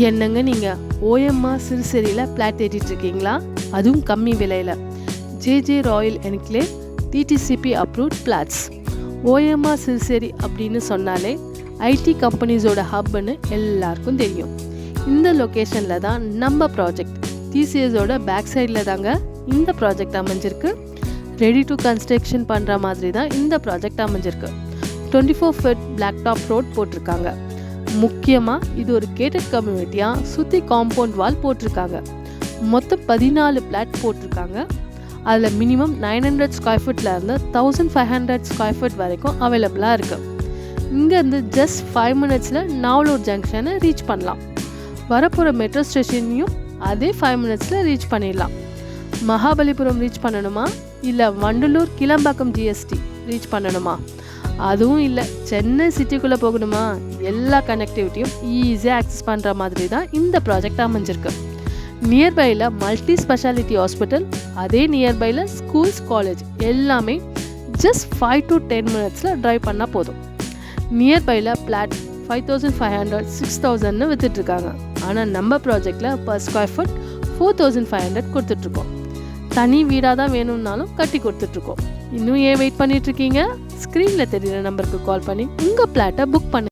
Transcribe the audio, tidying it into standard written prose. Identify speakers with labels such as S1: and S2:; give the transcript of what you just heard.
S1: என்னங்க நீங்கள் OMR சிறுசேரியில் plot தேடிட்டுருக்கீங்களா? அதுவும் கம்மி விலையில். JJ Royal Enclave DTCP approved flats. OMR Siruseri அப்படின்னு சொன்னாலே ஐடி கம்பெனிஸோட ஹப்னு எல்லாருக்கும் தெரியும். இந்த லொக்கேஷனில் தான் நம்ம ப்ராஜெக்ட் டிசிஎஸோட பேக் சைடில் தாங்க இந்த ப்ராஜெக்ட் அமைஞ்சிருக்கு. ரெடி டு கன்ஸ்ட்ரக்ஷன் பண்ணுற மாதிரி தான் இந்த ப்ராஜெக்ட் அமைஞ்சிருக்கு. 24 feet பிளாக் டாப் ரோட் போட்டிருக்காங்க. முக்கியமாக இது ஒரு கேட்டட் கம்யூனிட்டியாக சுற்றி காம்பவுண்ட் வால் போட்டிருக்காங்க. மொத்தம் 14 பிளாட் போட்டிருக்காங்க. அதில் மினிமம் 900 ஸ்கொயர் ஃபீட்லேருந்து 1500 ஸ்கொயர் ஃபீட் வரைக்கும் அவைலபிளாக இருக்குது. இங்கேருந்து ஜஸ்ட் 5 minutesல நாவலூர் ஜங்ஷனை ரீச் பண்ணலாம். வரப்போகிற மெட்ரோ ஸ்டேஷனையும் அதே 5 minutesல ரீச் பண்ணிடலாம். மகாபலிபுரம் ரீச் பண்ணணுமா, இல்லை வண்டலூர் கிளம்பாக்கம் ஜிஎஸ்டி ரீச் பண்ணணுமா, அதுவும் இல்லை சென்னை சிட்டிக்குள்ளே போகணுமா, எல்லா கனெக்டிவிட்டியும் ஈஸியாக ஆக்சஸ் பண்ணுற மாதிரி தான் இந்த ப்ராஜெக்ட் அமைஞ்சிருக்கு. நியர்பையில் மல்டி ஸ்பெஷாலிட்டி ஹாஸ்பிட்டல், அதே நியர்பையில் ஸ்கூல்ஸ், காலேஜ் எல்லாமே ஜஸ்ட் 5 to 10 minutesல ட்ரைவ் பண்ணால் போதும். நியர்பையில் பிளாட் 5500 6000ன்னு விற்றுட்ருக்காங்க. ஆனால் நம்ம ப்ராஜெக்டில் பர் ஸ்கொயர் ஃபுட் 4500 கொடுத்துட்ருக்கோம். தனி வீடாக தான் வேணும்னாலும் கட்டி கொடுத்துட்ருக்கோம். இன்னும் ஏன் வெயிட் பண்ணிகிட்ருக்கீங்க? ஸ்க்ரீனில் தெரிகிற நம்பருக்கு கால் பண்ணி உங்கள் பிளாட்டை புக் பண்ணி